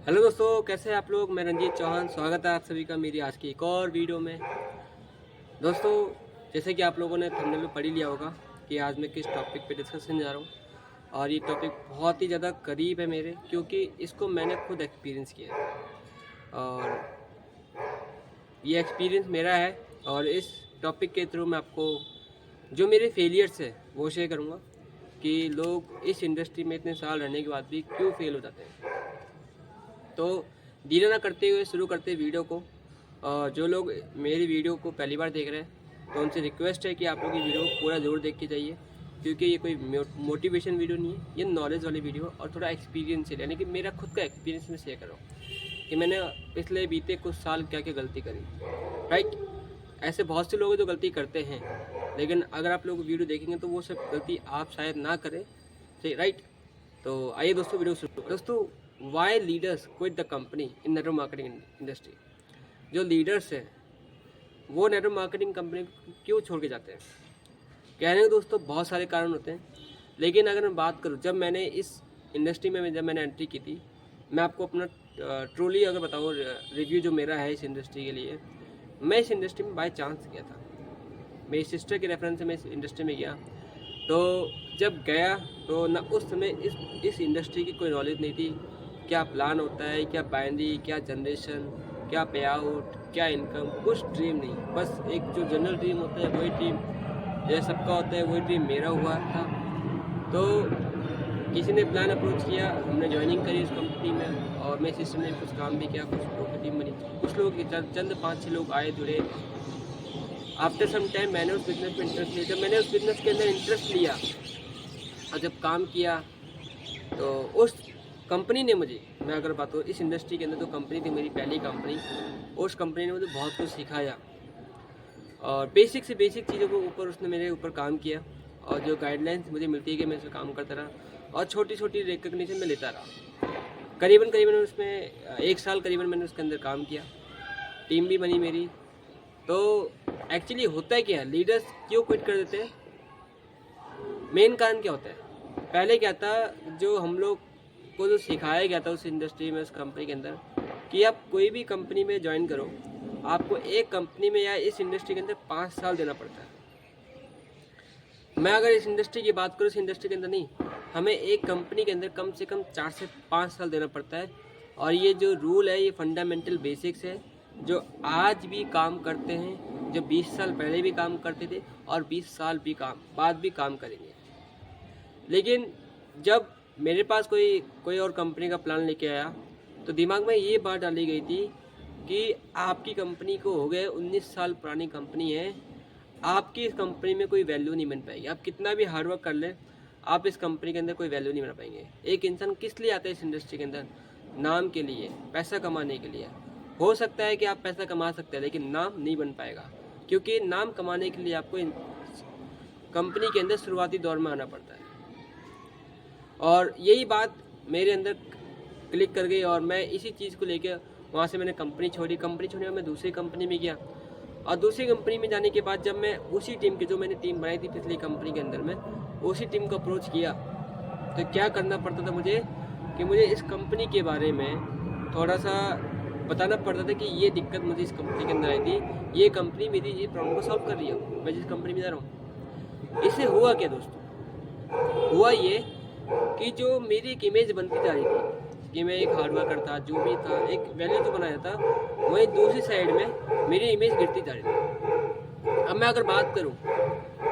Hello दोस्तों, कैसे हैं आप लोग। मैं रंजीत चौहान, स्वागत है आप सभी का मेरी आज की एक और वीडियो में। दोस्तों, जैसे कि आप लोगों ने थंबनेल में पढ़ ही लिया होगा कि आज मैं किस टॉपिक पे डिस्कशन जा रहा हूँ। और ये टॉपिक बहुत ही ज़्यादा करीब है मेरे, क्योंकि इसको मैंने खुद एक्सपीरियंस किया है। और ये एक्सपीरियंस मेरा है। और इस टॉपिक के थ्रू मैं आपको जो मेरे फेलियर्स है वो शेयर करूँगा कि लोग इस इंडस्ट्री में इतने साल रहने के बाद भी क्यों फेल हो जाते हैं। तो देरी ना करते हुए शुरू करते वीडियो को। जो लोग मेरी वीडियो को पहली बार देख रहे हैं तो उनसे रिक्वेस्ट है कि आप लोग ये वीडियो को पूरा ज़रूर देख के जाइए, क्योंकि ये कोई मोटिवेशन वीडियो नहीं है, ये नॉलेज वाली वीडियो और थोड़ा एक्सपीरियंस है, यानी कि मेरा खुद का एक्सपीरियंस में शेयर कर रहा हूँ कि मैंने पिछले बीते कुछ साल क्या क्या गलती करी। राइट, ऐसे बहुत से लोग हैं जो गलती करते हैं, लेकिन अगर आप लोग वीडियो देखेंगे तो वो सब गलती आप शायद ना करें। सही, राइट। तो आइए दोस्तों, वीडियो शुरू। दोस्तों, why leaders quit the company in network marketing industry. जो लीडर्स हैं वो नेटवर्क मार्केटिंग कंपनी क्यों छोड़ के जाते हैं। कहने को दोस्तों बहुत सारे कारण होते हैं, लेकिन अगर मैं बात करूं, जब मैंने इस इंडस्ट्री में जब मैंने एंट्री की थी, मैं आपको अपना ट्रूली अगर बताऊं रिव्यू जो मेरा है इस इंडस्ट्री के लिए। मैं इस इंडस्ट्री में बाय चांस गया था, मेरी सिस्टर के रेफरेंस से मैं इस इंडस्ट्री में गया। तो जब गया तो ना उस समय इस इंडस्ट्री की कोई नॉलेज नहीं थी। क्या प्लान होता है, क्या बाइनरी, क्या जनरेशन, क्या पे आउट, क्या इनकम, कुछ ड्रीम नहीं। बस एक जो जनरल ड्रीम होता है वही ड्रीम जो सबका होता है, वही ड्रीम मेरा हुआ था। तो किसी ने प्लान अप्रोच किया, हमने ज्वाइनिंग करी उस कंपनी में, और मेरे सिस्टर ने कुछ काम भी किया, कुछ लोगों की टीम बनी, कुछ लोग चंद 5-6 लोग आए जुड़े। आफ्टर सम टाइम मैंने उस बिज़नेस में इंटरेस्ट लिया। जब मैंने उस बिज़नेस के अंदर इंटरेस्ट लिया और जब काम किया, तो उस कंपनी ने मुझे, मैं अगर बात करूँ इस इंडस्ट्री के अंदर, तो कंपनी थी मेरी पहली कंपनी। उस कंपनी ने मुझे बहुत कुछ सिखाया और बेसिक से बेसिक चीज़ों के ऊपर उसने मेरे ऊपर काम किया, और जो गाइडलाइंस मुझे मिलती है कि मैं उस पर काम करता रहा और छोटी छोटी रिकग्निशन में लेता रहा। करीबन उसमें 1 साल करीबन मैंने उसके अंदर काम किया, टीम भी बनी मेरी। तो एक्चुअली होता है क्या, लीडर्स क्यों क्विट कर देते हैं, मेन कारण क्या होता है। पहले क्या था, जो हम लोग को जो सिखाया गया था उस इंडस्ट्री में, उस कंपनी के अंदर, कि आप कोई भी कंपनी में ज्वाइन करो, आपको एक कंपनी में या इस इंडस्ट्री के अंदर 5 साल देना पड़ता है। मैं अगर इस इंडस्ट्री की बात करूँ, इस इंडस्ट्री के अंदर नहीं, हमें एक कंपनी के अंदर कम से कम 4 से 5 साल देना पड़ता है। और ये जो रूल है, ये फंडामेंटल बेसिक्स है जो आज भी काम करते हैं, जो 20 साल पहले भी काम करते थे और 20 साल भी बाद भी काम करेंगे। लेकिन जब मेरे पास कोई और कंपनी का प्लान लेके आया, तो दिमाग में ये बात डाली गई थी कि आपकी कंपनी को हो गए 19 साल पुरानी कंपनी है, आपकी इस कंपनी में कोई वैल्यू नहीं बन पाएगी। आप कितना भी हार्डवर्क कर लें, आप इस कंपनी के अंदर कोई वैल्यू नहीं बना पाएंगे। एक इंसान किस लिए आता है इस इंडस्ट्री के अंदर, नाम के लिए, पैसा कमाने के लिए। हो सकता है कि आप पैसा कमा सकते हैं, लेकिन नाम नहीं बन पाएगा, क्योंकि नाम कमाने के लिए आपको कंपनी के अंदर शुरुआती दौर में आना पड़ता है। और यही बात मेरे अंदर क्लिक कर गई, और मैं इसी चीज़ को लेके वहाँ से मैंने कंपनी छोड़ी और मैं दूसरी कंपनी में गया। और दूसरी कंपनी में जाने के बाद जब मैं उसी टीम की, जो मैंने टीम बनाई थी पिछली कंपनी के अंदर में, उसी टीम को अप्रोच किया, तो क्या करना पड़ता था मुझे कि मुझे इस कंपनी के बारे में थोड़ा सा बताना पड़ता था कि ये दिक्कत मुझे इस कंपनी के अंदर आई थी, ये कंपनी मेरी ये प्रॉब्लम को सॉल्व कर रही है, मैं जिस कंपनी में जा रहा हूँ। इससे हुआ क्या दोस्तों, हुआ ये कि जो मेरी एक इमेज बनती जा रही थी कि मैं एक हार्ड वर्कर था, जो भी था, एक वैल्यू जो बनाया था, वहीं दूसरी साइड में मेरी इमेज गिरती जा रही थी। अब मैं अगर बात करूं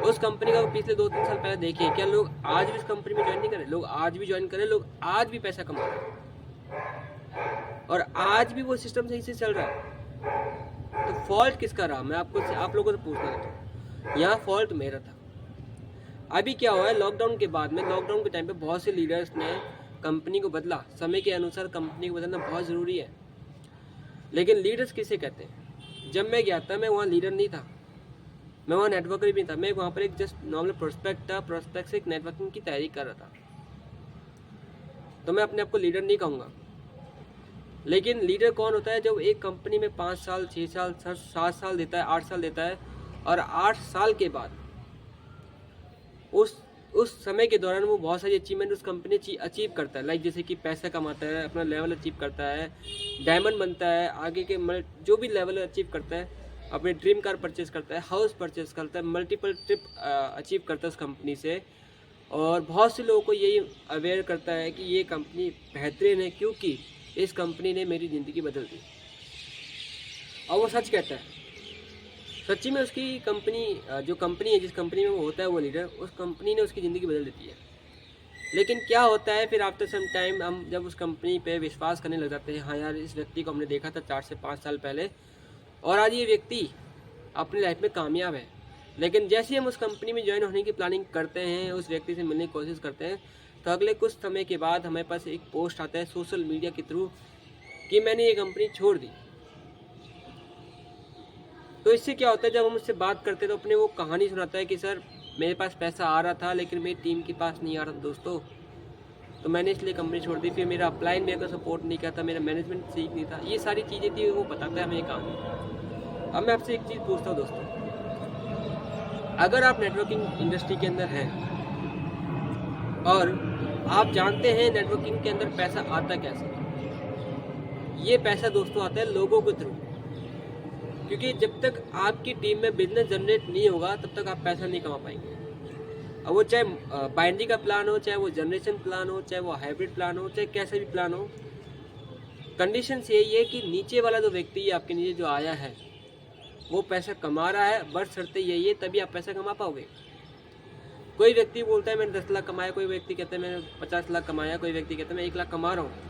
उस कंपनी का, पिछले 2-3 साल पहले देखिए, क्या लोग आज भी इस कंपनी में ज्वाइन नहीं करें, लोग आज भी ज्वाइन करें, लोग आज भी पैसा कमा रहे हैं और आज भी वो सिस्टम सही से चल रहा है। तो फॉल्ट किसका रहा, मैं आप लोगों से पूछना चाहता हूँ। यहाँ फॉल्ट मेरा था। अभी क्या हुआ है, लॉकडाउन के बाद में, लॉकडाउन के टाइम पे बहुत से लीडर्स ने कंपनी को बदला। समय के अनुसार कंपनी को बदलना बहुत ज़रूरी है, लेकिन लीडर्स किसे कहते हैं। जब मैं गया था, मैं वहाँ लीडर नहीं था, मैं वहाँ नेटवर्कर भी नहीं था, मैं वहाँ पर एक जस्ट नॉर्मल प्रोस्पेक्ट था, प्रोस्पेक्ट से एक नेटवर्किंग की तैयारी कर रहा था। तो मैं अपने आप को लीडर नहीं कहूँगा। लेकिन लीडर कौन होता है, जब एक कंपनी में 5 साल, 6 साल, 7 साल देता है, 8 साल देता है, और 8 साल के बाद उस उस समय के दौरान वो बहुत सारी अचीवमेंट उस कंपनी अचीव करता है, लाइक जैसे कि पैसा कमाता है, अपना लेवल अचीव करता है, डायमंड बनता है, आगे के जो भी लेवल अचीव करता है, अपने ड्रीम कार परचेज करता है, हाउस परचेज करता है, मल्टीपल ट्रिप अचीव करता है उस कंपनी से। और बहुत से लोगों को यही अवेयर करता है कि ये कंपनी बेहतरीन है क्योंकि इस कंपनी ने मेरी ज़िंदगी बदल दी। और वो सच कहता है, सच्ची में उसकी कंपनी, जो कंपनी है जिस कंपनी में वो होता है वो लीडर, उस कंपनी ने उसकी ज़िंदगी बदल देती है। लेकिन क्या होता है फिर आफ्टर सम टाइम हम जब उस कंपनी पे विश्वास करने लग जाते हैं, हाँ यार इस व्यक्ति को हमने देखा था 4 से 5 साल पहले और आज ये व्यक्ति अपनी लाइफ में कामयाब है। लेकिन जैसे ही हम उस कंपनी में ज्वाइन होने की प्लानिंग करते हैं, उस व्यक्ति से मिलने की कोशिश करते हैं, तो अगले कुछ समय के बाद हमारे पास एक पोस्ट आता है सोशल मीडिया के थ्रू कि मैंने ये कंपनी छोड़ दी। तो इससे क्या होता है, जब हम उससे बात करते हैं तो अपने वो कहानी सुनाता है कि सर मेरे पास पैसा आ रहा था लेकिन मेरी टीम के पास नहीं आ रहा था दोस्तों, तो मैंने इसलिए कंपनी छोड़ दी। फिर मेरा अपलाइन मेरे को सपोर्ट नहीं किया था, मेरा मैनेजमेंट ठीक नहीं था, ये सारी चीज़ें थी, वो बताता है हमें कहानी। अब मैं आपसे एक चीज़ पूछता हूँ दोस्तों, अगर आप नेटवर्किंग इंडस्ट्री के अंदर हैं और आप जानते हैं नेटवर्किंग के अंदर पैसा आता कैसे, ये पैसा दोस्तों आता है लोगों के थ्रू। क्योंकि जब तक आपकी टीम में बिजनेस जनरेट नहीं होगा तब तक आप पैसा नहीं कमा पाएंगे। अब वो चाहे बाइनरी का प्लान हो, चाहे वो जनरेशन प्लान हो, चाहे वो हाइब्रिड प्लान हो, चाहे कैसा भी प्लान हो, कंडीशन यही है कि नीचे वाला जो व्यक्ति है आपके नीचे जो आया है वो पैसा कमा रहा है, बस शर्तें यही है तभी आप पैसा कमा पाओगे। कोई व्यक्ति बोलता है मैंने 10 लाख कमाया, कोई व्यक्ति कहता है मैंने 50 लाख कमाया, कोई व्यक्ति कहता है मैं 1 लाख कमा रहा हूँ।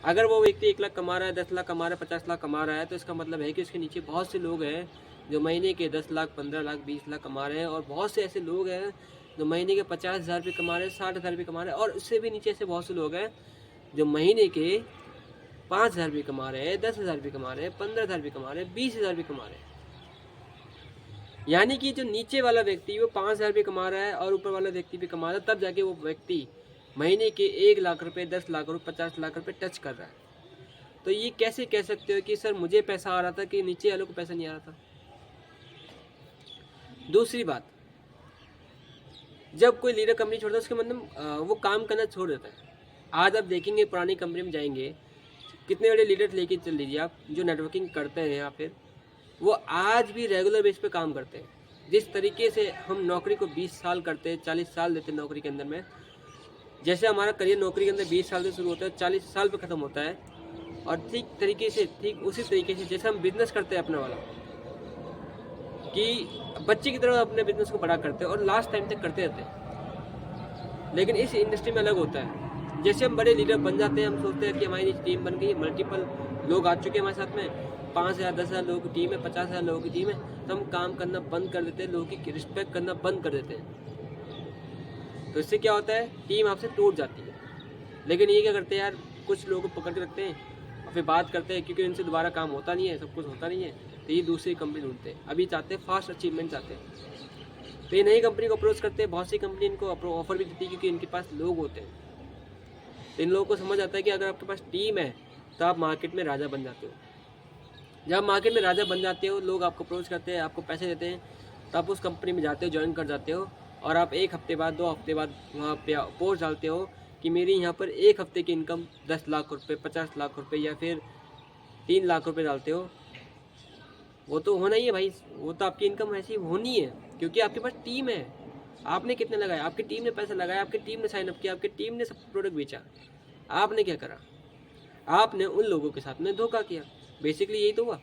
अगर वो व्यक्ति 1 लाख कमा रहा है, 10 लाख कमा रहा है, 50 लाख कमा रहा है, तो इसका मतलब है कि उसके नीचे बहुत से लोग हैं जो महीने के 10 लाख, 15 लाख, 20 लाख कमा रहे हैं। और बहुत से ऐसे लोग हैं जो महीने के 50,000 रुपये कमा रहे हैं, 60,000 रुपये कमा रहे हैं। और उससे भी नीचे ऐसे बहुत से लोग हैं जो महीने के 5,000 रुपये कमा रहे हैं, 10,000 रुपये कमा रहे हैं, 15,000 रुपये कमा रहे हैं, 20,000 रुपये कमा रहे हैं। यानी कि जो नीचे वाला व्यक्ति वो 5,000 रुपये कमा रहा है और ऊपर वाला व्यक्ति भी कमा रहा है, तब जाके वो व्यक्ति महीने के 1 लाख रुपये, 10 लाख रुपये, 50 लाख रुपये टच कर रहा है। तो ये कैसे कह सकते हो कि सर मुझे पैसा आ रहा था कि नीचे वालों को पैसा नहीं आ रहा था। दूसरी बात, जब कोई लीडर कंपनी छोड़ता है उसके मतलब वो काम करना छोड़ देता है। आज आप देखेंगे पुरानी कंपनी में जाएंगे, कितने बड़े लीडर लेके चल लीजिए आप जो नेटवर्किंग करते हैं या फिर वो आज भी रेगुलर बेस पे काम करते हैं। जिस तरीके से हम नौकरी को 20 साल करते हैं, 40 साल देते हैं नौकरी के अंदर में, जैसे हमारा करियर नौकरी के अंदर 20 साल से शुरू होता है, 40 साल पे ख़त्म होता है। और ठीक उसी तरीके से जैसे हम बिजनेस करते हैं अपने वाला, कि बच्चे की तरह अपने बिजनेस को बड़ा करते हैं और लास्ट टाइम तक करते रहते हैं। लेकिन इस इंडस्ट्री में अलग होता है, जैसे हम बड़े लीडर बन जाते हैं, हम सोचते हैं कि हमारी टीम बन गई, मल्टीपल लोग आ चुके हैं हमारे साथ में, 5,000 10,000 लोगों की टीम है, 50,000 लोगों की टीम है, तो हम काम करना बंद कर देते हैं, लोगों की रिस्पेक्ट करना बंद कर देते हैं। तो इससे क्या होता है, टीम आपसे टूट जाती है। लेकिन ये क्या करते हैं यार, कुछ लोगों को पकड़ के रखते हैं और फिर बात करते हैं, क्योंकि इनसे दोबारा काम होता नहीं है, सब कुछ होता नहीं है, तो ये दूसरी कंपनी ढूंढते हैं। अभी चाहते हैं फास्ट अचीवमेंट चाहते हैं, तो ये नई कंपनी को अप्रोच करते हैं। बहुत सी कंपनी इनको ऑफर भी देती है क्योंकि इनके पास लोग होते हैं। तो इन लोगों को समझ आता है कि अगर आपके पास टीम है तो आप मार्केट में राजा बन जाते हो। जब मार्केट में राजा बन जाते हो, लोग आपको अप्रोच करते हैं, आपको पैसे देते हैं, तो आप उस कंपनी में जाते हो, ज्वाइन कर जाते हो। और आप 1 हफ्ते बाद, 2 हफ्ते बाद वहाँ पे पोस्ट डालते हो कि मेरी यहाँ पर 1 हफ्ते की इनकम 10 लाख रुपये, 50 लाख रुपये या फिर 3 लाख रुपये डालते हो। वो तो होना ही है भाई, वो तो आपकी इनकम ऐसी होनी है क्योंकि आपके पास टीम है। आपने कितने लगाया, आपकी टीम ने पैसा लगाया, आपकी टीम ने साइन अप किया, आपकी टीम ने सब प्रोडक्ट बेचा। आपने क्या करा, आपने उन लोगों के साथ में धोखा किया। बेसिकली यही तो हुआ।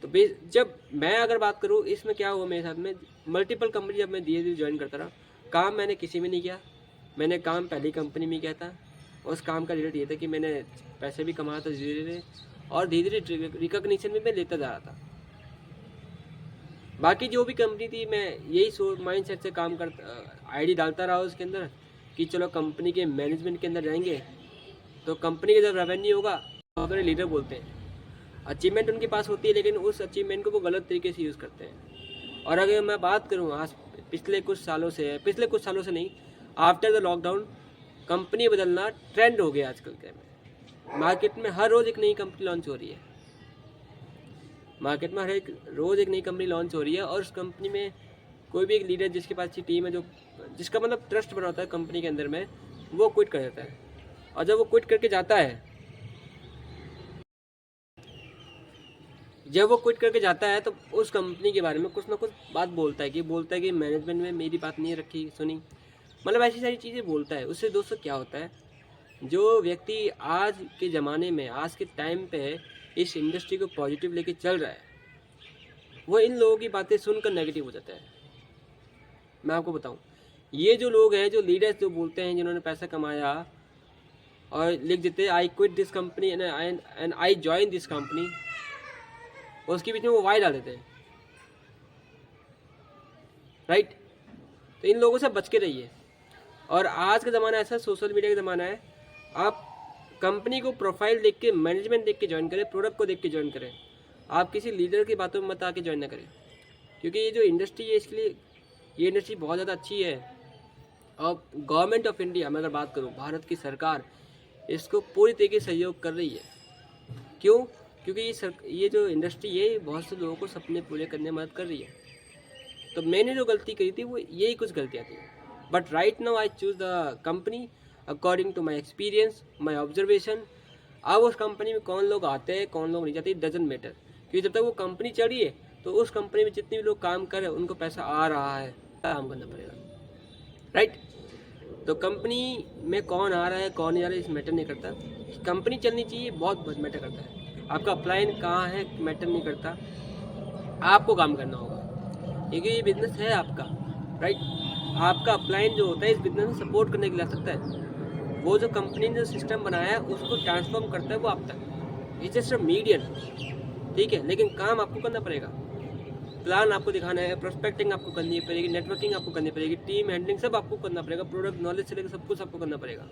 तो जब मैं अगर बात करूँ इसमें क्या हुआ मेरे साथ में, मल्टीपल कंपनी जब मैं धीरे धीरे ज्वाइन करता रहा, काम मैंने किसी में नहीं किया, मैंने काम पहली कंपनी में किया था। उस काम का रिजल्ट ये था कि मैंने पैसे भी कमाया था धीरे धीरे, और धीरे धीरे रिकॉग्निशन भी मैं लेता जा रहा था। बाकी जो भी कंपनी थी मैं यही माइंड सेट से काम करता, आईडी डालता रहा उसके अंदर कि चलो कंपनी के मैनेजमेंट के अंदर जाएंगे तो कंपनी का जब रेवेन्यू होगा तो अपने लीडर बोलते हैं। अचीवमेंट उनके पास होती है लेकिन उस अचीवमेंट को वो गलत तरीके से यूज़ करते हैं। और अगर मैं बात करूँ आज पिछले कुछ सालों से नहीं, आफ्टर द लॉकडाउन कंपनी बदलना ट्रेंड हो गया आजकल के में। मार्केट में हर रोज़ एक नई कंपनी लॉन्च हो रही है, और उस कंपनी में कोई भी एक लीडर जिसके पास अच्छी टीम है, जो जिसका मतलब ट्रस्ट बना होता है कंपनी के अंदर में, वो क्विट कर देता है। और जब वो क्विट करके जाता है, तो उस कंपनी के बारे में कुछ ना कुछ बात बोलता है कि मैनेजमेंट में मेरी बात नहीं रखी, सुनी, मतलब ऐसी सारी चीज़ें बोलता है। उससे दोस्तों क्या होता है, जो व्यक्ति आज के ज़माने में, आज के टाइम पे इस इंडस्ट्री को पॉजिटिव लेके चल रहा है, वो इन लोगों की बातें सुनकर नेगेटिव हो जाता है। मैं आपको बताऊं, ये जो लोग हैं, जो लीडर्स जो बोलते हैं, जिन्होंने पैसा कमाया और लिख देते हैं I quit this company and I join this company, और उसके बीच में वो वाई डाल देते हैं, राइट। तो इन लोगों से बच के रहिए। और आज का ज़माना ऐसा, सोशल मीडिया का ज़माना है, आप कंपनी को प्रोफाइल देख के, मैनेजमेंट देख के ज्वाइन करें, प्रोडक्ट को देख के ज्वाइन करें। आप किसी लीडर की बातों में मत आके ज्वाइन ना करें, क्योंकि ये जो इंडस्ट्री है, इसलिए ये इंडस्ट्री बहुत ज़्यादा अच्छी है। और गवर्नमेंट ऑफ इंडिया में अगर बात करूँ, भारत की सरकार इसको पूरी तरीके से सहयोग कर रही है। क्यों? क्योंकि ये जो इंडस्ट्री है, बहुत से लोगों को सपने पूरे करने में मदद कर रही है। तो मैंने जो गलती करी थी वो यही कुछ गलतियाँ थी, but right now I choose the company according to my experience, my observation. अब उस कंपनी में कौन लोग आते हैं, कौन लोग नहीं जाते, डजंट मैटर, क्योंकि जब तक वो कंपनी चल रही है तो उस कंपनी में जितने भी लोग काम कर रहे हैं उनको पैसा आ रहा है, काम करना पड़ेगा, राइट। तो कंपनी में कौन आ रहा है, कौन नहीं आ रहा है, इस मैटर नहीं करता। कंपनी चलनी चाहिए, बहुत मैटर करता है। आपका अपलाइन कहाँ है मैटर नहीं करता, आपको काम करना होगा, क्योंकि ये बिजनेस है आपका, राइट। आपका अपलाइन जो होता है इस बिजनेस में सपोर्ट करने के लिए आ सकता है। वो जो कंपनी ने जो सिस्टम बनाया है उसको ट्रांसफॉर्म करता है वो आप तक, इट्स जस्ट अ मीडियम, ठीक है। लेकिन काम आपको करना पड़ेगा, प्लान आपको दिखाना है, प्रोस्पेक्टिंग आपको करनी पड़ेगी, नेटवर्किंग आपको करनी पड़ेगी, टीम हैंडलिंग सब आपको करना पड़ेगा, प्रोडक्ट नॉलेज से लेकर सब कुछ आपको करना पड़ेगा।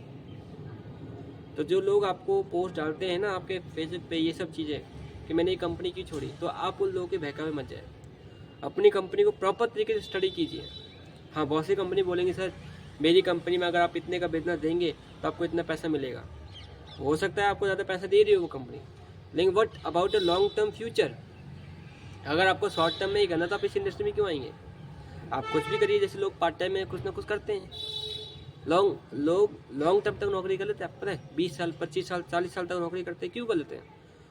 तो जो लोग आपको पोस्ट डालते हैं ना आपके फेसबुक पे, ये सब चीज़ें कि मैंने ये कंपनी क्यों छोड़ी, तो आप उन लोगों के बहकावे मत जाए। अपनी कंपनी को प्रॉपर तरीके से स्टडी कीजिए। हाँ, बहुत सी कंपनी बोलेंगे सर मेरी कंपनी में अगर आप इतने का बिजनेस देंगे तो आपको इतना पैसा मिलेगा। हो सकता है आपको ज़्यादा पैसा दे रही हो वो कंपनी, लेकिन what about a long term future? अगर आपको शॉर्ट टर्म में ही करना तो आप इस इंडस्ट्री में क्यों आएंगे? आप कुछ भी करिए, जैसे लोग पार्ट टाइम में कुछ ना कुछ करते हैं, लॉन्ग टर्म तक नौकरी कर लेते हैं। आप पता है 20 साल 25 साल 40 साल तक नौकरी करते हैं, क्यों कर लेते हैं?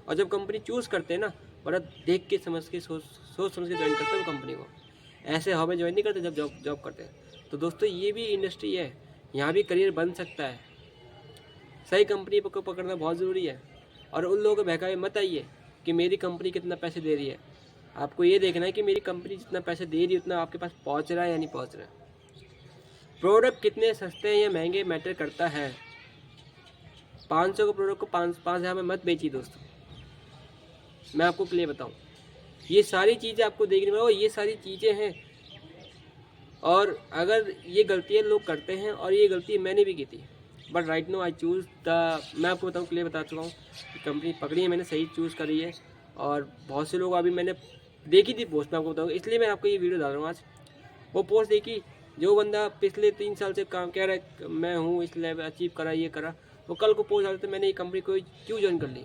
और जब कंपनी चूज़ करते हैं ना, बड़ा देख के समझ के सोच समझ के ज्वाइन करते हैं वो कंपनी को, ऐसे हमें ज्वाइन नहीं करते जब जॉब करते हैं। तो दोस्तों ये भी इंडस्ट्री है, यहाँ भी करियर बन सकता है। सही कंपनी को पकड़ना बहुत ज़रूरी है। और उन लोगों को बहकावे मत आइए कि मेरी कंपनी कितना पैसे दे रही है। आपको ये देखना है कि मेरी कंपनी जितना पैसे दे रही है उतना आपके पास पहुँच रहा है या नहीं पहुँच रहा है। प्रोडक्ट कितने सस्ते हैं या महंगे मैटर करता है। 500 के प्रोडक्ट को 5,000 में मत बेचिए दोस्तों। मैं आपको क्लियर बताऊं, ये सारी चीज़ें आपको देखने में, ये सारी चीज़ें हैं। और अगर ये गलतियाँ लोग करते हैं, और ये गलती मैंने भी की थी, but right now I choose the, मैं आपको बताऊँ क्लियर बता चुका हूँ कि कंपनी पकड़ी है मैंने, सही चूज़ करी है। और बहुत से लोग अभी मैंने देखी थी पोस्ट, मैं आपको बताऊँ, इसलिए मैं आपको ये वीडियो डाल रहा हूँ आज। वो पोस्ट देखी, जो बंदा पिछले 3 साल से काम कह रहा है मैं हूँ इस लेवल अचीव करा, ये करा, वो कल को पोस्ट डालते मैंने ये कंपनी को क्यों ज्वाइन कर ली,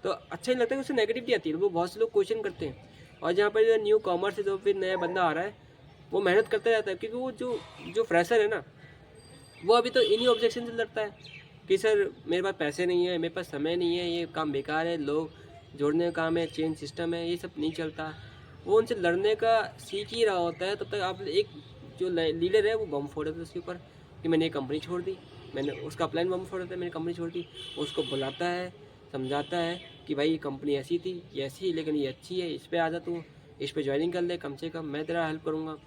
तो अच्छा नहीं लगता है, उससे नेगेटिविटी आती है। वो बहुत से लोग क्वेश्चन करते हैं। और जहाँ पर जो न्यू कॉमर्स से जो फिर नया बंदा आ रहा है वो मेहनत करता रहता है, क्योंकि वो जो फ्रेशर है ना, वो अभी तो इन्हीं ऑब्जेक्शन से लड़ता है कि सर मेरे पास पैसे नहीं है, मेरे पास समय नहीं है, ये काम बेकार है, लोग जोड़ने का काम है, चेंज सिस्टम है, ये सब नहीं चलता। वो उनसे लड़ने का सीख ही रहा होता है। तब तक आप एक जो लीडर है वो बम फोड़ देता है उसके ऊपर कि मैंने ये कंपनी छोड़ दी, मैंने उसका प्लान बम फोड़ देता है, मैंने कंपनी छोड़ दी। उसको बुलाता है, समझाता है कि भाई ये कंपनी ऐसी थी, ये ऐसी, लेकिन ये अच्छी है, इस पर आ जा तू, इस पर ज्वाइनिंग कर ले, कम से कम मैं तेरा हेल्प करूँगा।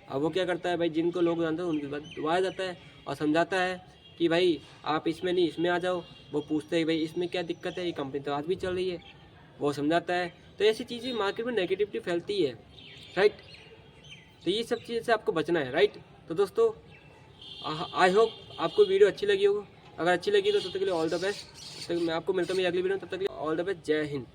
अब वो क्या करता है भाई, जिनको लोग जानते हैं उनके बाद दुआ जाता है और समझाता है कि भाई आप इसमें नहीं इसमें आ जाओ। वो पूछते हैं भाई इसमें क्या दिक्कत है, ये कंपनी तो आज भी चल रही है, वो समझाता है। तो ऐसी चीज़ें मार्केट में नेगेटिविटी फैलती है, राइट। तो ये सब चीज़ से आपको बचना है, राइट। तो दोस्तों आई होप आपको वीडियो अच्छी लगी होगी। अगर अच्छी लगी तो तब तक के लिए ऑल द बेस्ट। तब तक मैं आपको मिलता हूँ मेरी अगली वीडियो में, तब तक के लिए ऑल द बेस्ट। जय हिंद।